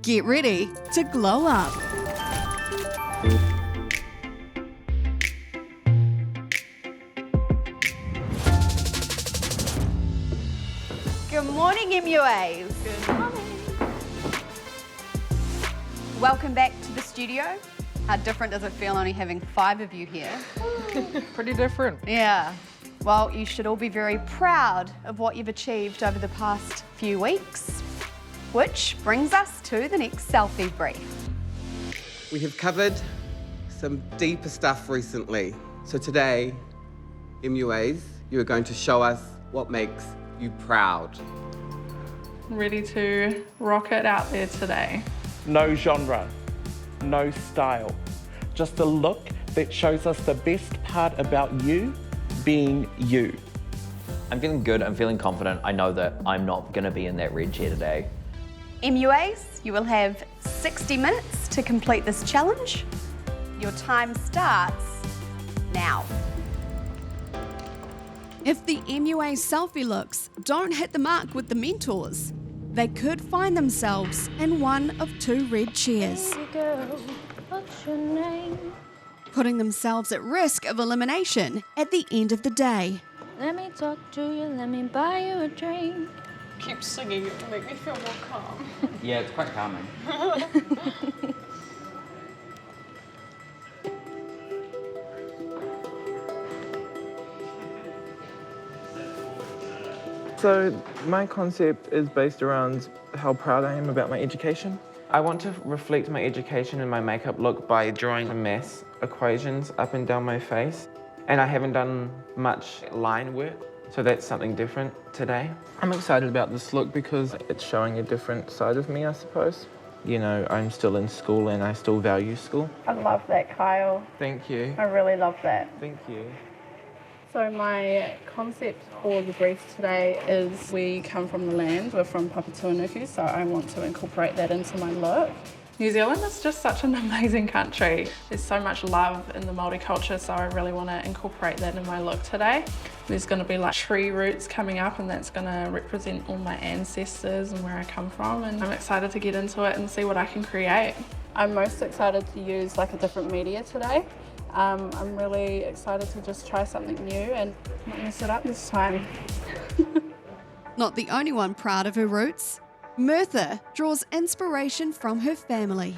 Get ready to glow up. Good morning, MUAs. Good morning. Welcome back to the studio. How different does it feel only having 5 of you here? Pretty different. Yeah. Well, you should all be very proud of what you've achieved over the past few weeks. Which brings us to the next selfie brief. We have covered some deeper stuff recently. So today, MUAs, you are going to show us what makes you proud. Ready to rock it out there today. No genre, no style, just a look that shows us the best part about you being you. I'm feeling good, I'm feeling confident. I know that I'm not gonna be in that red chair today. MUAs, you will have 60 minutes to complete this challenge. Your time starts now. If the MUA selfie looks don't hit the mark with the mentors, they could find themselves in one of 2 red chairs, What's your name? putting themselves at risk of elimination at the end of the day. Let me talk to you, let me buy you a drink. Keep singing, it will make me feel more calm. Yeah, it's quite calming. So my concept is based around how proud I am about my education. I want to reflect my education in my makeup look by drawing maths equations up and down my face. And I haven't done much line work, so that's something different today. I'm excited about this look because it's showing a different side of me, I suppose. You know, I'm still in school and I still value school. I love that, Kyle. Thank you. I really love that. Thank you. So my concept for the brief today is we come from the land, we're from Papatūānuku, so I want to incorporate that into my look. New Zealand is just such an amazing country. There's so much love in the Māori culture, so I really want to incorporate that in my look today. There's going to be like tree roots coming up, and that's going to represent all my ancestors and where I come from, and I'm excited to get into it and see what I can create. I'm most excited to use like a different media today. I'm really excited to just try something new and not mess it up this time. Not the only one proud of her roots, Mirtha draws inspiration from her family.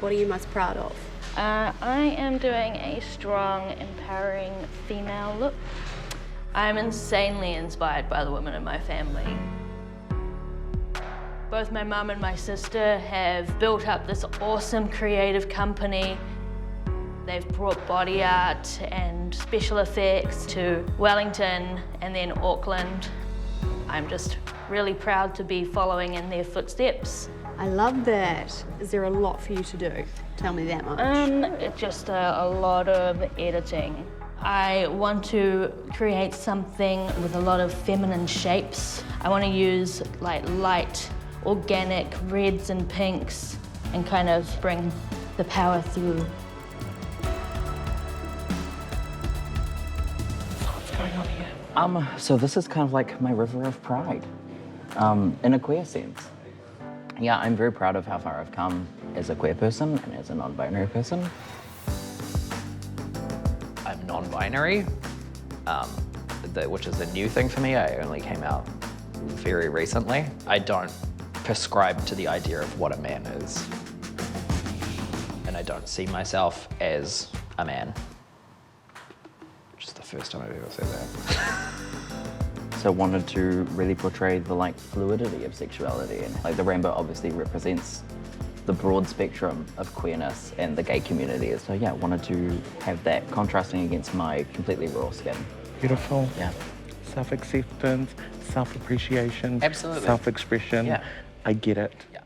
What are you most proud of? I am doing a strong, empowering female look. I'm insanely inspired by the women in my family. Both my mum and my sister have built up this awesome creative company. They've brought body art and special effects to Wellington and then Auckland. I'm just really proud to be following in their footsteps. I love that. Is there a lot for you to do? Tell me that much. It's just a lot of editing. I want to create something with a lot of feminine shapes. I want to use like light, organic reds and pinks and kind of bring the power through. So this is kind of like my river of pride, in a queer sense. Yeah, I'm very proud of how far I've come as a queer person and as a non-binary person. I'm non-binary, which is a new thing for me. I only came out very recently. I don't prescribe to the idea of what a man is. And I don't see myself as a man. Which is the first time I've ever said that. So wanted to really portray the fluidity of sexuality, and the rainbow obviously represents the broad spectrum of queerness and the gay community. So yeah, wanted to have that contrasting against my completely raw skin. Beautiful. Yeah. Self-acceptance, self-appreciation, Absolutely. self-expression. Yeah. I get it. Yeah.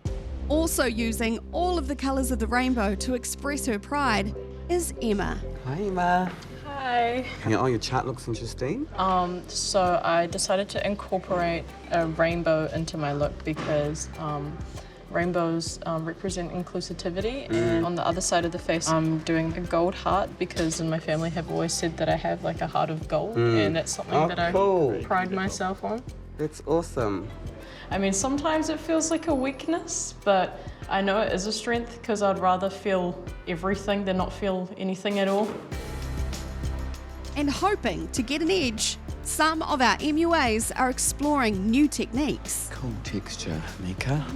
Also using all of the colours of the rainbow to express her pride is Emma. Hi, Emma. Hi. Oh, your chart looks interesting. So I decided to incorporate a rainbow into my look because rainbows represent inclusivity, and on the other side of the face I'm doing a gold heart because in my family have always said that I have like a heart of gold, and that's something that cool. I pride myself on. That's awesome. I mean, sometimes it feels like a weakness, but I know it is a strength because I'd rather feel everything than not feel anything at all. And hoping to get an edge, some of our MUAs are exploring new techniques. Cool texture, Mika.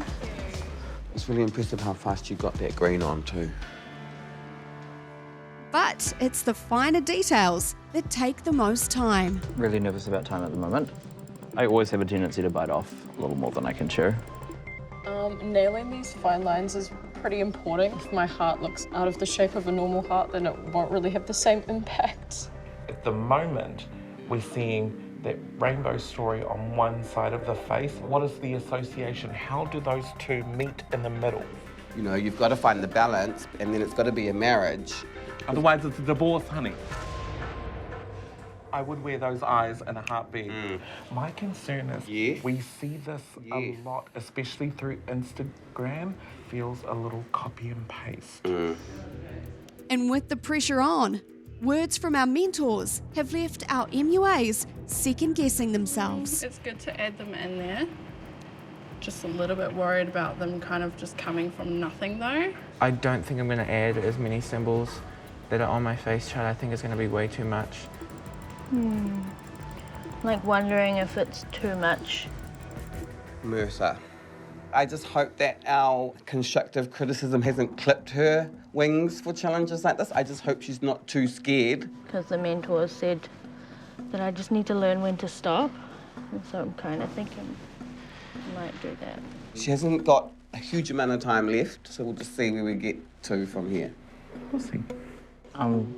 It's really impressive how fast you got that green on too. But it's the finer details that take the most time. Really nervous about time at the moment. I always have a tendency to bite off a little more than I can chew. Nailing these fine lines is pretty important. If my heart looks out of the shape of a normal heart, then it won't really have the same impact. At the moment, we're seeing that rainbow story on one side of the face. What is the association? How do those two meet in the middle? You know, you've got to find the balance, and then it's got to be a marriage. Otherwise, it's a divorce, honey. I would wear those eyes in a heartbeat. My concern is we see this a lot, especially through Instagram. Feels a little copy and paste. And with the pressure on, words from our mentors have left our MUAs second-guessing themselves. It's good to add them in there. Just a little bit worried about them kind of just coming from nothing though. I don't think I'm going to add as many symbols that are on my face chart. I think it's going to be way too much. Like wondering if it's too much. Mercer. I just hope that our constructive criticism hasn't clipped her wings for challenges like this. I just hope she's not too scared. Because the mentor said that I just need to learn when to stop. And so I'm kind of thinking I might do that. She hasn't got a huge amount of time left, so we'll just see where we get to from here. We'll see.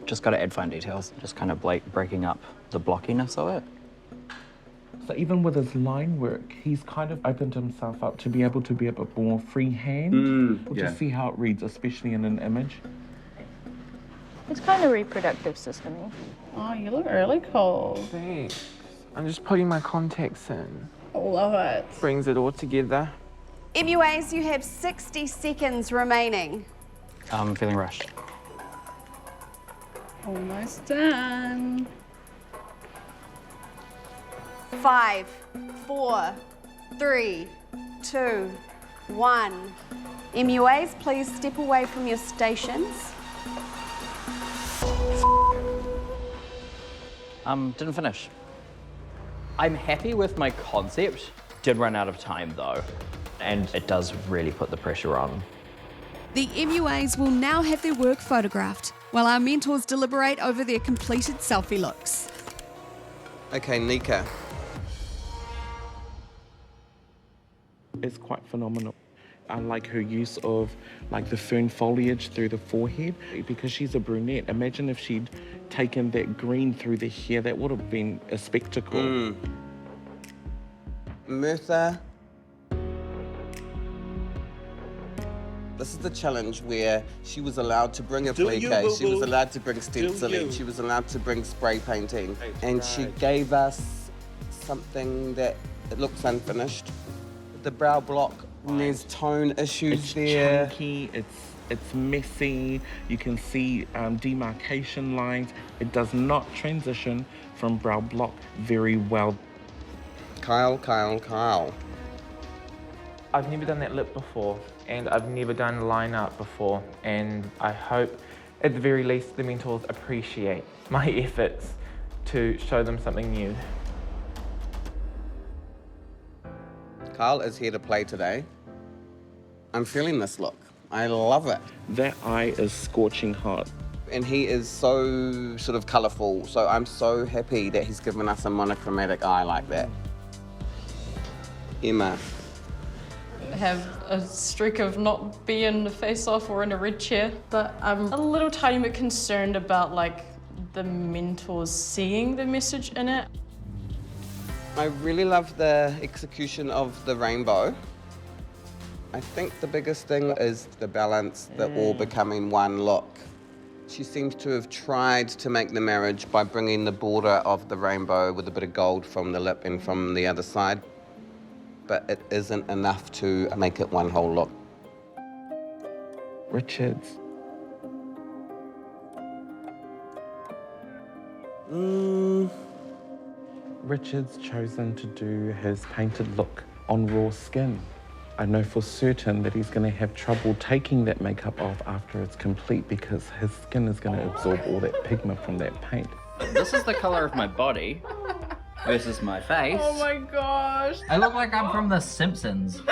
Just got to add fine details, just kind of breaking up the blockiness of it. So even with his line work, he's kind of opened himself up to be able to be a bit more freehand. We'll just see how it reads, especially in an image. It's kind of reproductive system-y. Oh, you look really cool. Thanks. I'm just putting my contacts in. I love it. Brings it all together. MUAs, you have 60 seconds remaining. I'm feeling rushed. Almost done. 5, 4, 3, 2, 1. MUAs, please step away from your stations. Didn't finish. I'm happy with my concept. Did run out of time though, and it does really put the pressure on. The MUAs will now have their work photographed, while our mentors deliberate over their completed selfie looks. Okay, Nika. It's quite phenomenal. I like her use of like the fern foliage through the forehead because she's a brunette. Imagine if she'd taken that green through the hair, that would have been a spectacle. Mercer. This is the challenge where she was allowed to bring a applique, she was allowed to bring stenciling, she was allowed to bring spray painting, and she gave us something that it looks unfinished. The brow block, and there's tone issues there. It's chunky, it's messy, you can see demarcation lines. It does not transition from brow block very well. Kyle. I've never done that lip before, and I've never done a line art before, and I hope at the very least the mentors appreciate my efforts to show them something new. Kyle is here to play today. I'm feeling this look. I love it. That eye is scorching hot. And he is so sort of colourful, so I'm so happy that he's given us a monochromatic eye like that. Emma. Have a streak of not being in a face-off or in a red chair, but I'm a little tiny bit concerned about like the mentors seeing the message in it. I really love the execution of the rainbow. I think the biggest thing is the balance, the all becoming one look. She seems to have tried to make the marriage by bringing the border of the rainbow with a bit of gold from the lip and from the other side, but it isn't enough to make it one whole look. Richards. Richard's chosen to do his painted look on raw skin. I know for certain that he's going to have trouble taking that makeup off after it's complete because his skin is going to absorb all that pigment from that paint. This is the colour of my body versus my face. Oh my gosh. I look like I'm from The Simpsons.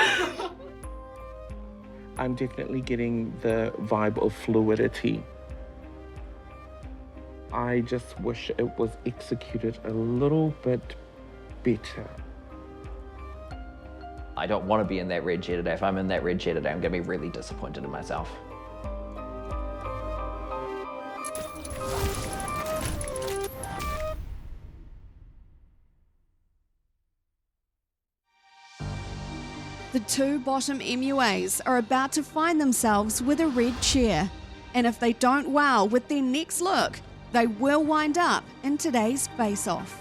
I'm definitely getting the vibe of fluidity. I just wish it was executed a little bit better. I don't want to be in that red chair today. If I'm in that red chair today, I'm going to be really disappointed in myself. The two bottom MUAs are about to find themselves with a red chair. And if they don't wow with their next look, they will wind up in today's face-off.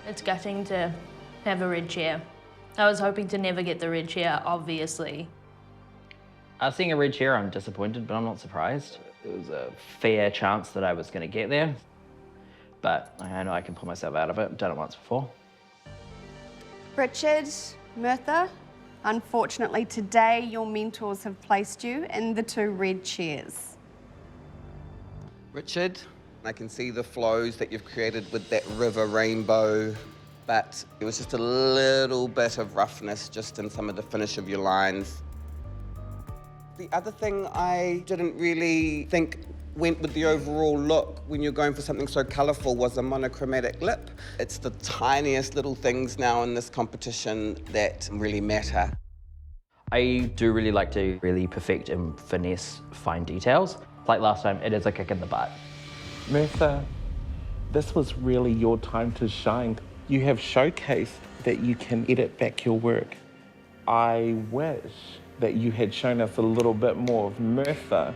It's gutting to have a red chair. I was hoping to never get the red chair, obviously. Seeing a red chair, I'm disappointed, but I'm not surprised. It was a fair chance that I was going to get there. But I know I can pull myself out of it. I've done it once before. Richard, Mirtha, unfortunately today your mentors have placed you in the two red chairs. Richard, I can see the flows that you've created with that river rainbow, but it was just a little bit of roughness just in some of the finish of your lines. The other thing I didn't really think went with the overall look when you're going for something so colourful was a monochromatic lip. It's the tiniest little things now in this competition that really matter. I do really like to really perfect and finesse fine details. Like last time, it is a kick in the butt. Mirtha, this was really your time to shine. You have showcased that you can edit back your work. I wish that you had shown us a little bit more of Mirtha.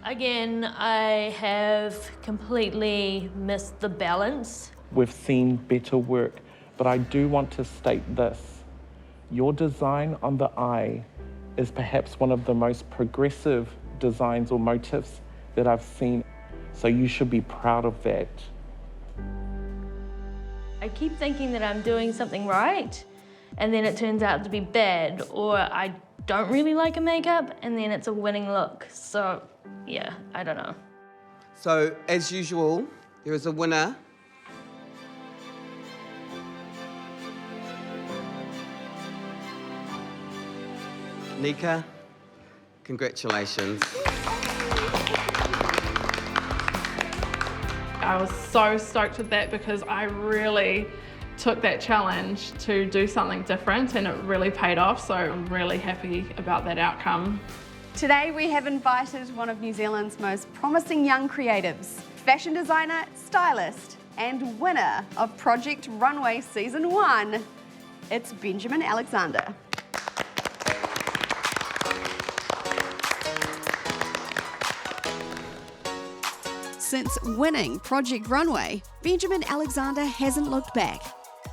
Again, I have completely missed the balance. We've seen better work, but I do want to state this. Your design on the eye is perhaps one of the most progressive designs or motifs that I've seen, so you should be proud of that. I keep thinking that I'm doing something right, and then it turns out to be bad, or I don't really like a makeup, and then it's a winning look. So, yeah, I don't know. So, as usual, there is a winner. Nika, congratulations. I was so stoked with that because I really took that challenge to do something different and it really paid off, so I'm really happy about that outcome. Today we have invited one of New Zealand's most promising young creatives, fashion designer, stylist, and winner of Project Runway Season 1. It's Benjamin Alexander. Since winning Project Runway, Benjamin Alexander hasn't looked back.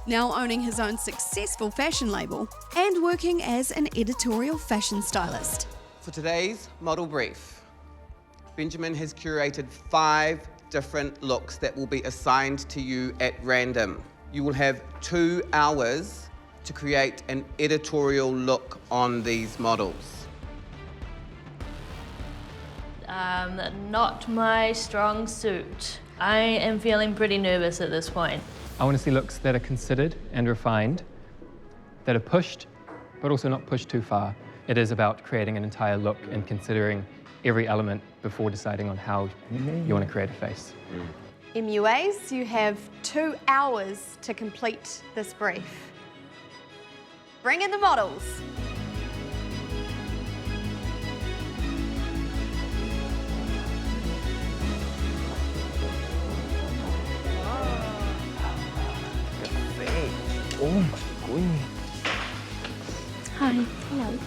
Now owning his own successful fashion label and working as an editorial fashion stylist. For today's model brief, Benjamin has curated 5 different looks that will be assigned to you at random. You will have 2 hours to create an editorial look on these models. Not my strong suit. I am feeling pretty nervous at this point. I want to see looks that are considered and refined, that are pushed, but also not pushed too far. It is about creating an entire look and considering every element before deciding on how you want to create a face. MUAs, you have 2 hours to complete this brief. Bring in the models. Oh my goodness. Hi. Hello.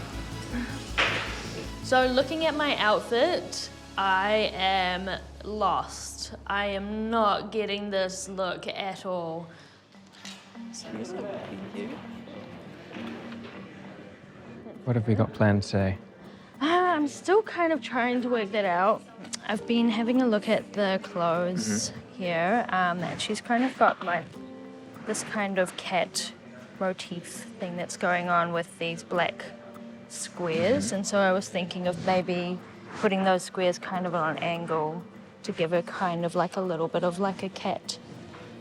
So looking at my outfit, I am lost. I am not getting this look at all. What have we got planned today? I'm still kind of trying to work that out. I've been having a look at the clothes here, and she's kind of got my this kind of cat motif thing that's going on with these black squares, and so I was thinking of maybe putting those squares kind of on an angle to give her kind of like a little bit of like a cat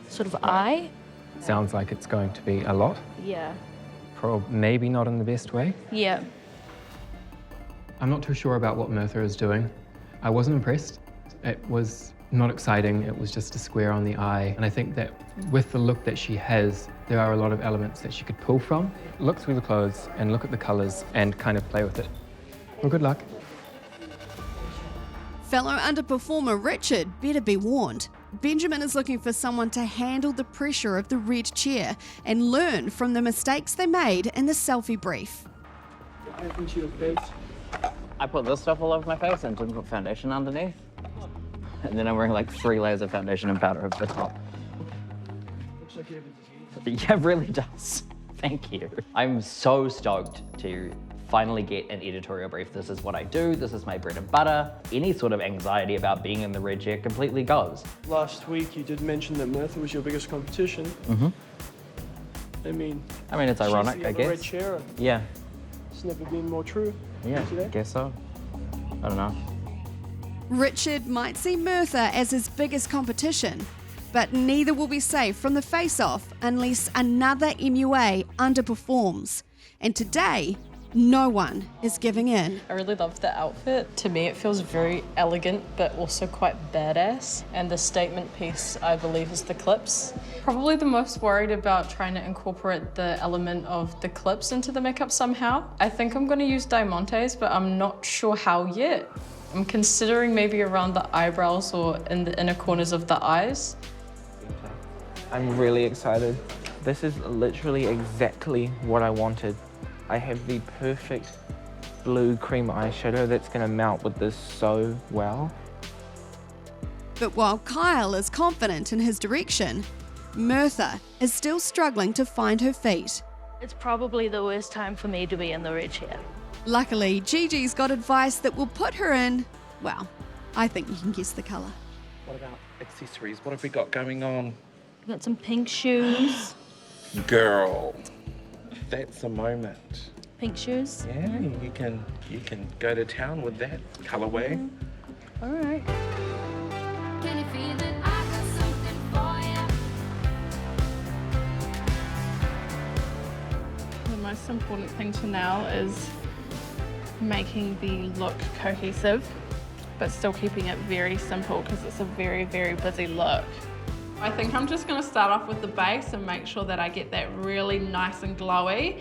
sort of eye. Sounds like it's going to be a lot. Yeah. Maybe not in the best way. Yeah. I'm not too sure about what Mertha is doing. I wasn't impressed. It was not exciting. It was just a square on the eye. And I think that with the look that she has, there are a lot of elements that she could pull from. Look through the clothes and look at the colours and kind of play with it. Well, good luck. Fellow underperformer Richard better be warned. Benjamin is looking for someone to handle the pressure of the red chair and learn from the mistakes they made in the selfie brief. What happened to your face? I put this stuff all over my face and didn't put foundation underneath. And then I'm wearing like 3 layers of foundation and powder over the top. Looks like you have a disease. Yeah, it really does. Thank you. I'm so stoked to finally get an editorial brief. This is what I do. This is my bread and butter. Any sort of anxiety about being in the red chair completely goes. Last week you did mention that Mertha was your biggest competition. Mm-hmm. I mean, it's ironic, she's the I other guess. red chair. Yeah. It's never been more true. Yeah, today. I guess so. I don't know. Richard might see Mertha as his biggest competition, but neither will be safe from the face-off unless another MUA underperforms. And today, no one is giving in. I really love the outfit. To me, it feels very elegant, but also quite badass. And the statement piece, I believe, is the clips. Probably the most worried about trying to incorporate the element of the clips into the makeup somehow. I think I'm gonna use diamantes, but I'm not sure how yet. I'm considering maybe around the eyebrows or in the inner corners of the eyes. I'm really excited. This is literally exactly what I wanted. I have the perfect blue cream eyeshadow that's going to melt with this so well. But while Kyle is confident in his direction, Mertha is still struggling to find her feet. It's probably the worst time for me to be in the red chair. Luckily, Gigi's got advice that will put her in, well, I think you can guess the colour. What about accessories? What have we got going on? Got some pink shoes. Girl, that's a moment. Pink shoes? Yeah, you can go to town with that colorway. All right. Can you feel it? I got something for you. The most important thing to nail is making the look cohesive, but still keeping it very simple because it's a very, very busy look. I think I'm just going to start off with the base and make sure that I get that really nice and glowy.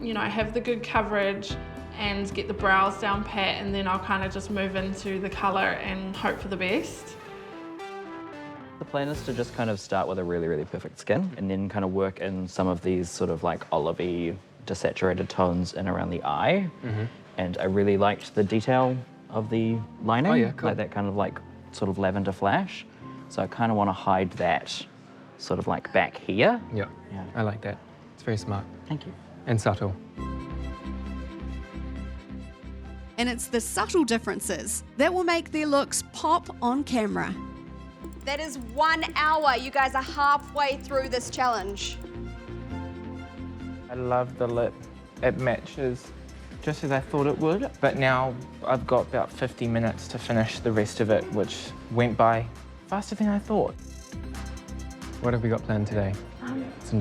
You know, have the good coverage and get the brows down pat, and then I'll kind of just move into the colour and hope for the best. The plan is to just kind of start with a really, really perfect skin and then kind of work in some of these sort of like olivey, desaturated tones in around the eye. Mm-hmm. And I really liked the detail of the lining. Oh, yeah, cool. Like that kind of like sort of lavender flash. So I kind of want to hide that sort of like back here. Yeah, Yeah. I like that. It's very smart Thank you. and subtle. And it's the subtle differences that will make their looks pop on camera. That is 1 hour. You guys are halfway through this challenge. I love the lip. It matches just as I thought it would, but now I've got about 50 minutes to finish the rest of it, which went by faster than I thought. What have we got planned today?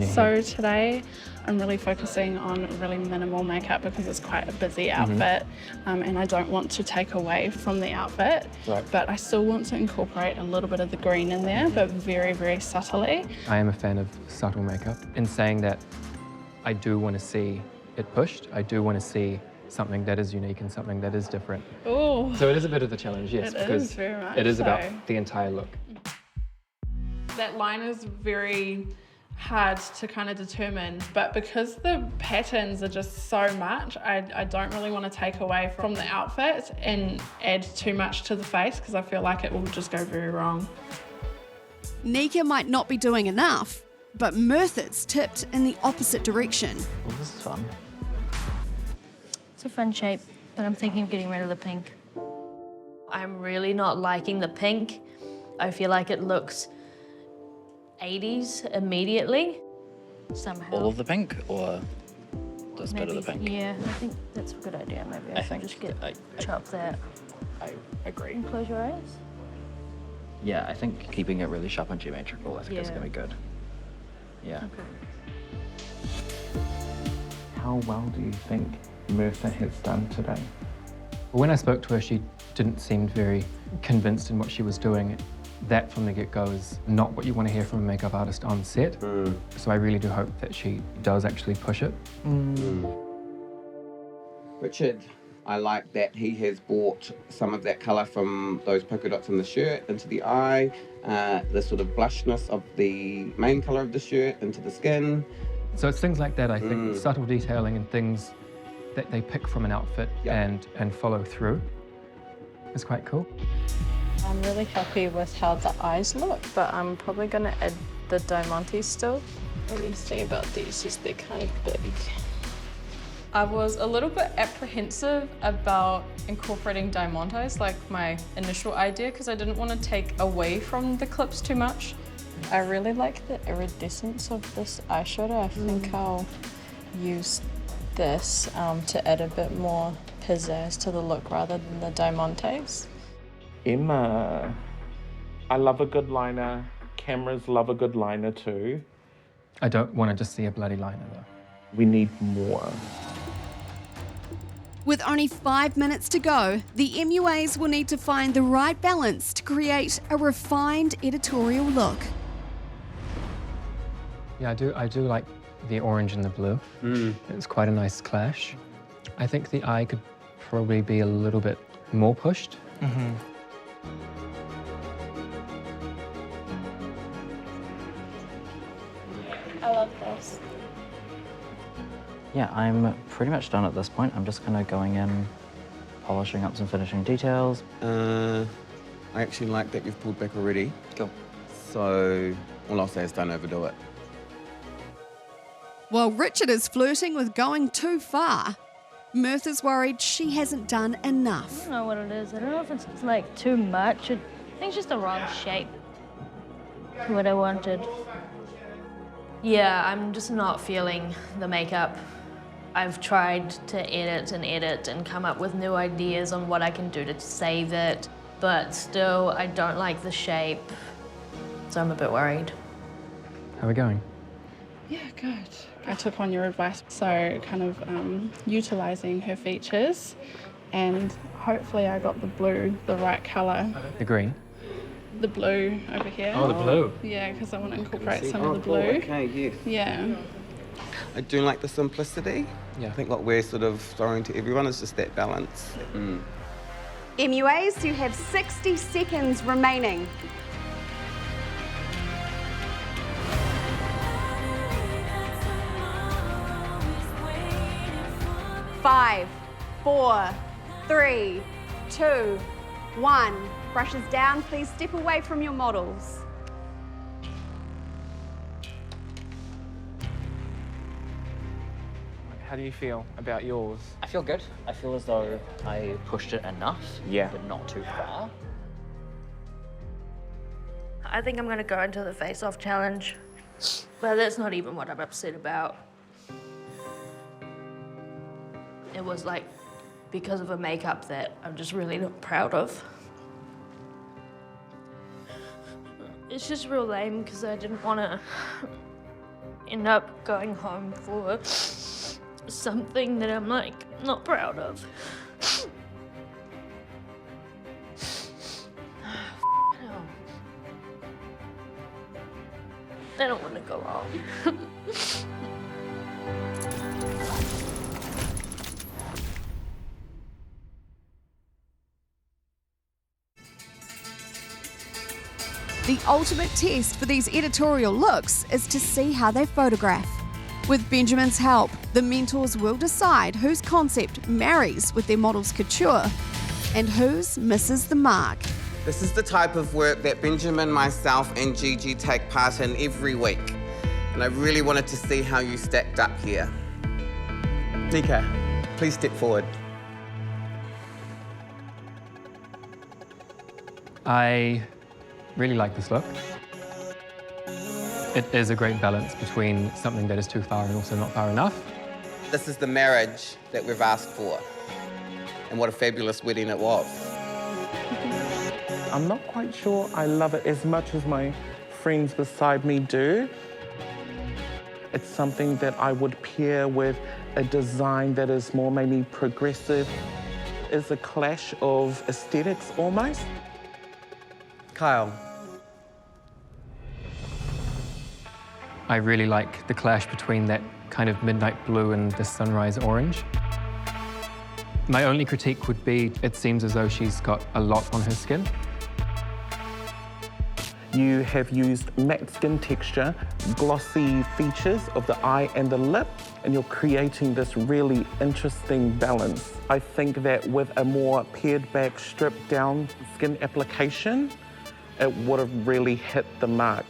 So today I'm really focusing on really minimal makeup because it's quite a busy outfit, and I don't want to take away from the outfit, but I still want to incorporate a little bit of the green in there, but very, very subtly. I am a fan of subtle makeup. In saying that, I do want to see it pushed. I do want to see something that is unique and something that is different. Oh, So it is a bit of a challenge, yes, it because is very much it is so. about the entire look. That line is very hard to kind of determine, but because the patterns are just so much, I don't really want to take away from the outfit and add too much to the face because I feel like it will just go very wrong. Nika might not be doing enough, but Mertha's tipped in the opposite direction. Well, this is fun. It's a fun shape, but I'm thinking of getting rid of the pink. I'm really not liking the pink. I feel like it looks 80s immediately. somehow. All of the pink or just a bit Maybe, of the pink? yeah, I think that's a good idea. Maybe I should just chop that. I agree. And close your eyes. Yeah, I think keeping it really sharp and geometrical, I think is Yeah. going to be good. Yeah. Okay. How well do you think Mertha has done today? When I spoke to her, she didn't seem very convinced in what she was doing. That from the get-go is not what you want to hear from a makeup artist on set. So I really do hope that she does actually push it. Richard, I like that he has brought some of that colour from those polka dots in the shirt into the eye, the sort of blushness of the main colour of the shirt into the skin. So it's things like that, I think, subtle detailing and things that they pick from an outfit and follow through. It's quite cool. I'm really happy with how the eyes look, but I'm probably going to add the diamantes still. What do you say about these? Is they're kind of big. I was a little bit apprehensive about incorporating diamantes, like my initial idea, because I didn't want to take away from the clips too much. I really like the iridescence of this eyeshadow. I think I'll use this to add a bit more pizzazz to the look rather than the diamantes. Emma, I love a good liner. Cameras love a good liner too. I don't want to just see a bloody liner, though. We need more. With only 5 minutes to go, the MUAs will need to find the right balance to create a refined editorial look. Yeah, I do like the orange and the blue. It's quite a nice clash. I think the eye could probably be a little bit more pushed. I love this. Yeah, I'm pretty much done at this point. I'm just kind of going in, polishing up some finishing details. I actually like that you've pulled back already. Cool. So all I'll say is don't overdo it. While Richard is flirting with going too far, Mertha's worried she hasn't done I enough. don't know what it is. I don't know if it's like too much. I think it's just the wrong shape. What I wanted. Yeah, I'm just not feeling the makeup. I've tried to edit and come up with new ideas on what I can do to save it, but still I don't like the shape, so I'm a bit worried. How are we going? Yeah, good. I took on your advice, so kind of utilising her features, and hopefully I got the blue, the right colour. The green? The blue over here. Oh, the blue. Yeah, because I want to incorporate some of the blue. Okay, yes. Yeah. I do like the simplicity. Yeah. I think what we're sort of throwing to everyone is just that balance. MUAs, you have 60 seconds remaining. 5, 4, 3, 2, 1. Brushes down, please step away from your models. How do you feel about yours? I feel good. I feel as though I pushed it enough, but not too far. I think I'm gonna go into the face-off challenge, but that's not even what I'm upset about. It was like because of a makeup that I'm just really not proud of. It's just real lame because I didn't want to end up going home for something that I'm like not proud of. I don't want to go home. The ultimate test for these editorial looks is to see how they photograph. With Benjamin's help, the mentors will decide whose concept marries with their model's couture and whose misses the mark. This is the type of work that Benjamin, myself, and Gigi take part in every week. And I really wanted to see how you stacked up here. Nika, please step forward. I really like this look. It is a great balance between something that is too far and also not far enough. This is the marriage that we've asked for. And what a fabulous wedding it was. I'm not quite sure I love it as much as my friends beside me do. It's something that I would pair with a design that is more maybe progressive. It's a clash of aesthetics almost. Kyle. I really like the clash between that kind of midnight blue and the sunrise orange. My only critique would be it seems as though she's got a lot on her skin. You have used matte skin texture, glossy features of the eye and the lip, and you're creating this really interesting balance. I think that with a more pared back, stripped down skin application, it would have really hit the mark.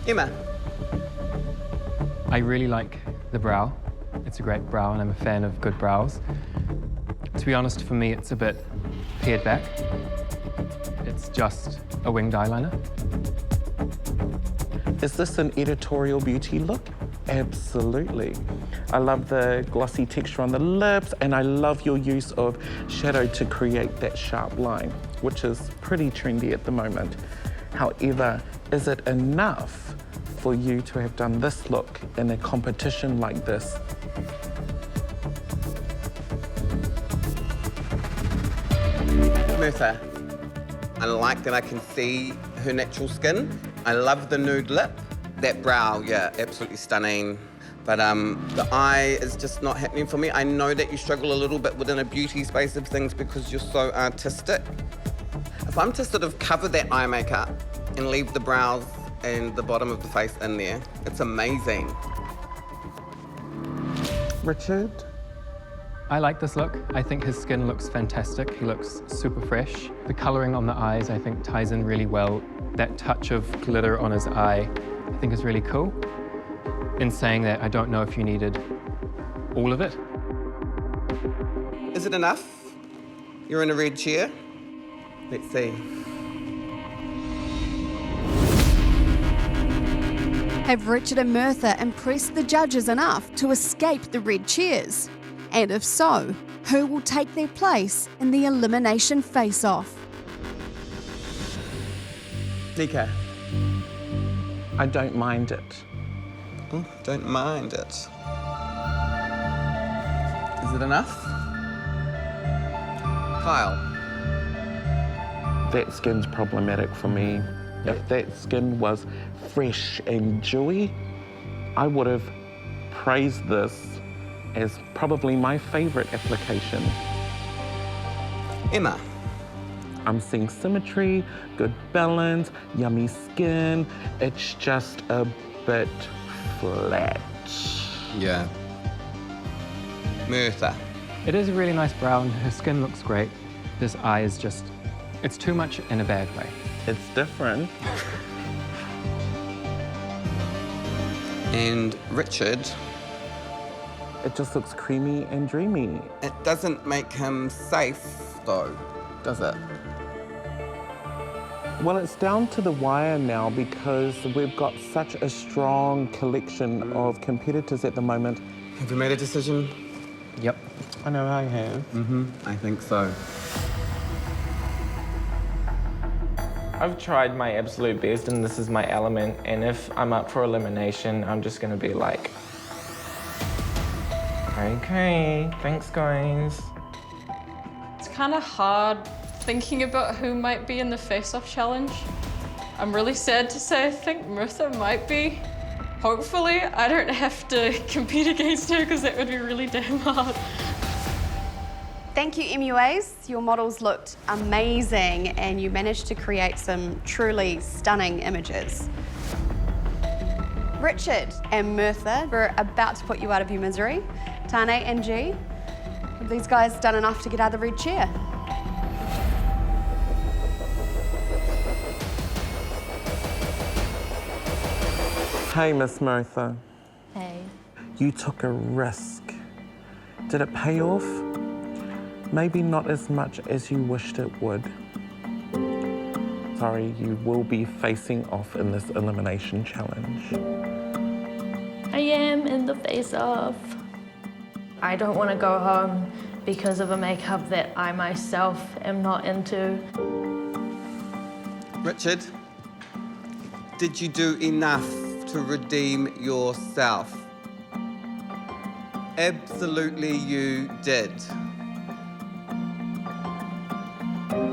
Emma. I really like the brow. It's a great brow and I'm a fan of good brows. To be honest, for me, it's a bit pared back. It's just a winged eyeliner. Is this an editorial beauty look? Absolutely. I love the glossy texture on the lips, and I love your use of shadow to create that sharp line, which is pretty trendy at the moment. However, is it enough for you to have done this look in a competition like this? Mertha. I like that I can see her natural skin. I love the nude lip. That brow, yeah, absolutely stunning. But the eye is just not happening for me. I know that you struggle a little bit within a beauty space of things because you're so artistic. If I'm to sort of cover that eye makeup and leave the brows and the bottom of the face in there, it's amazing. Richard? I like this look. I think his skin looks fantastic. He looks super fresh. The colouring on the eyes, I think, ties in really well. That touch of glitter on his eye, I think is really cool. In saying that, I don't know if you needed all of it. Is it enough? You're in a red chair. Let's see. Have Richard and Mertha impressed the judges enough to escape the red chairs? And if so, who will take their place in the elimination face-off? Nika. I don't mind it. Oh, don't mind it. Is it enough? Kyle. That skin's problematic for me. If that skin was fresh and dewy, I would have praised this as probably my favourite application. Emma. I'm seeing symmetry, good balance, yummy skin. It's just a bit flat. Yeah. Mertha. It is a really nice brown. Her skin looks great. This eye is just, it's too much in a bad way. It's different. And Richard. It just looks creamy and dreamy. It doesn't make him safe, though, does it? Well, it's down to the wire now because we've got such a strong collection of competitors at the moment. Have you made a decision? Yep. I know I have. I think so. I've tried my absolute best and this is my element, and if I'm up for elimination, I'm just gonna be like, okay, thanks guys. It's kind of hard thinking about who might be in the face-off challenge. I'm really sad to say I think Mertha might be. Hopefully, I don't have to compete against her because that would be really damn hard. Thank you, MUAs. Your models looked amazing and you managed to create some truly stunning images. Richard and Mertha, we're about to put you out of your misery. Tane and G, have these guys done enough to get out of the red chair? Hey, Miss Mertha. Hey. You took a risk. Did it pay off? Maybe not as much as you wished it would. Sorry, you will be facing off in this elimination challenge. I am in the face-off. I don't want to go home because of a makeup that I myself am not into. Richard, did you do enough to redeem yourself? Absolutely you did.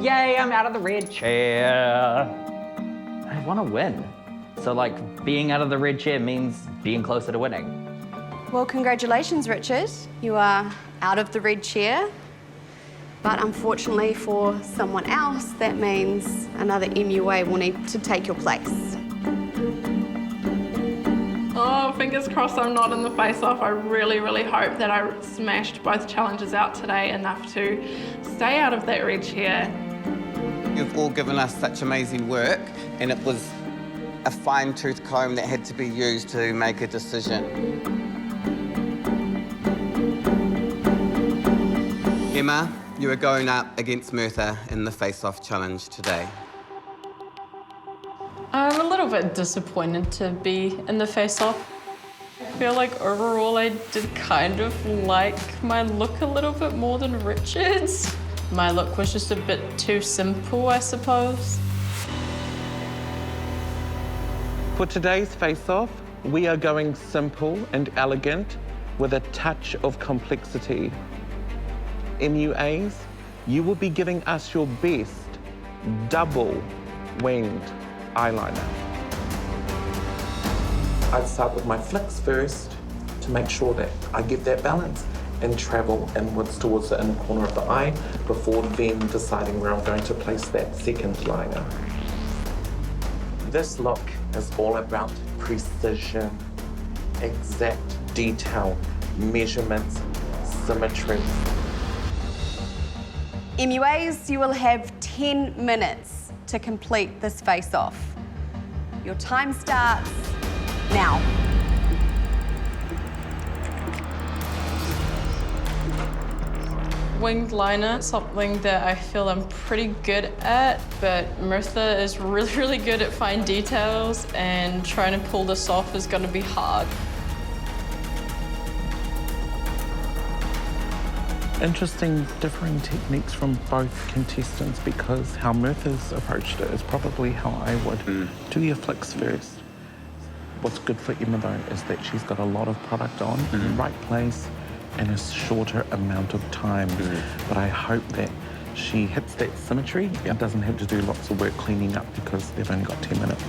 Yay, I'm out of the red chair. I want to win. So like being out of the red chair means being closer to winning. Well, congratulations, Richard. You are out of the red chair. But unfortunately for someone else, that means another MUA will need to take your place. Oh, fingers crossed I'm not in the face-off. I really, really hope that I smashed both challenges out today enough to stay out of that red chair. You've all given us such amazing work, and it was a fine-tooth comb that had to be used to make a decision. Emma, you are going up against Mertha in the face-off challenge today. I'm a little bit disappointed to be in the face-off. I feel like overall I did kind of like my look a little bit more than Richard's. My look was just a bit too simple, I suppose. For today's face-off, we are going simple and elegant with a touch of complexity. MUAs, you will be giving us your best double-winged eyeliner. I'd start with my flicks first to make sure that I get that balance and travel inwards towards the inner corner of the eye before then deciding where I'm going to place that second liner. This look is all about precision, exact detail, measurements, symmetry. MUAs, you will have 10 minutes to complete this face-off. Your time starts now. Winged liner, something that I feel I'm pretty good at, but Mertha is really, really good at fine details, and trying to pull this off is going to be hard. Interesting differing techniques from both contestants because how Mertha's approached it is probably how I would. Do your flicks first. What's good for Emma though is that she's got a lot of product on in the right place in a shorter amount of time. But I hope that she hits that symmetry and doesn't have to do lots of work cleaning up because they've only got 10 minutes.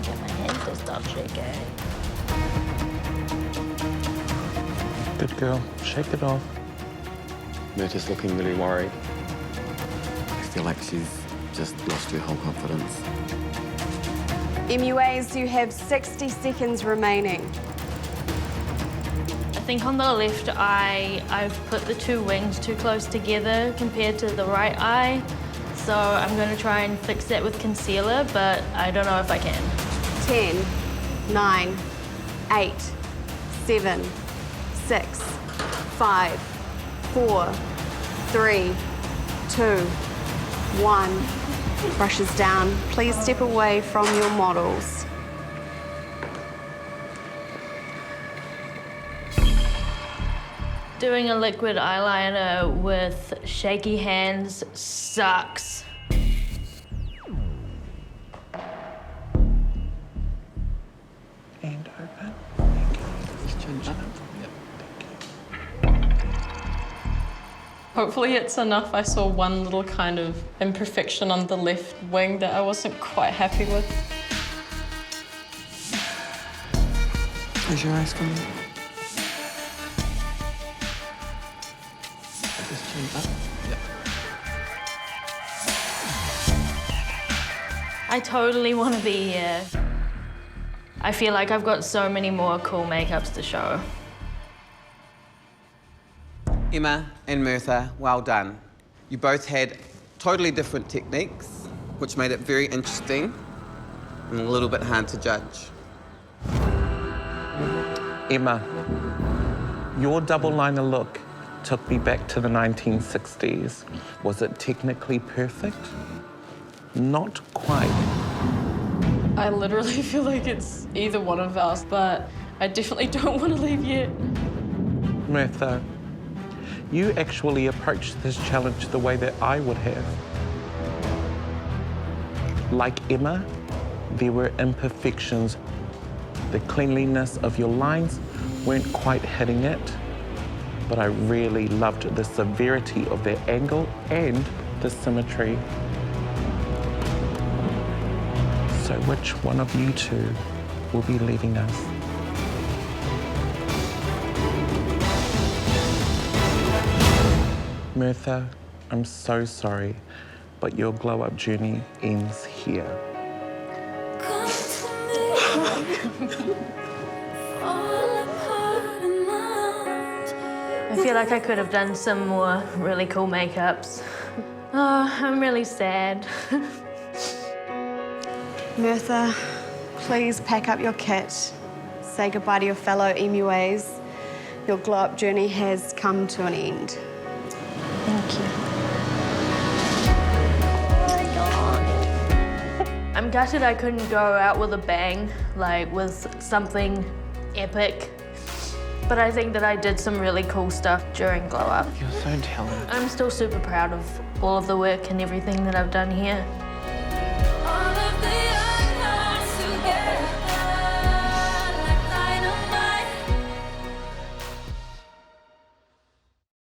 Get my hands to stop shaking. Good girl, shake it off. Mertha's looking really worried. I feel like she's just lost her whole confidence. MUAs, you have 60 seconds remaining. I think on the left eye, I've put the two wings too close together compared to the right eye. So I'm going to try and fix that with concealer, but I don't know if I can. 10, 9, 8, 7, 6, 5, 4, 3, 2, 1. Brushes down. Please step away from your models. Doing a liquid eyeliner with shaky hands sucks. And open. Hopefully it's enough. I saw one little kind of imperfection on the left wing that I wasn't quite happy with. Is your eyes coming? Just chin up. I totally want to be here. I feel like I've got so many more cool makeups to show. Emma and Mertha, well done. You both had totally different techniques, which made it very interesting and a little bit hard to judge. Emma, your double liner look took me back to the 1960s. Was it technically perfect? Not quite. I literally feel like it's either one of us, but I definitely don't want to leave yet. Mirtha, you actually approached this challenge the way that I would have. Like Emma, there were imperfections. The cleanliness of your lines weren't quite hitting it, but I really loved the severity of that angle and the symmetry. So which one of you two will be leaving us? Mirtha, I'm so sorry, but your glow-up journey ends here. I feel like I could have done some more really cool makeups. Oh, I'm really sad. Mirtha, please pack up your kit. Say goodbye to your fellow MUAs. Your glow-up journey has come to an end. Thank you. I'm gutted I couldn't go out with a bang, like with something epic. But I think that I did some really cool stuff during Glow Up. You're so talented. I'm still super proud of all of the work and everything that I've done here.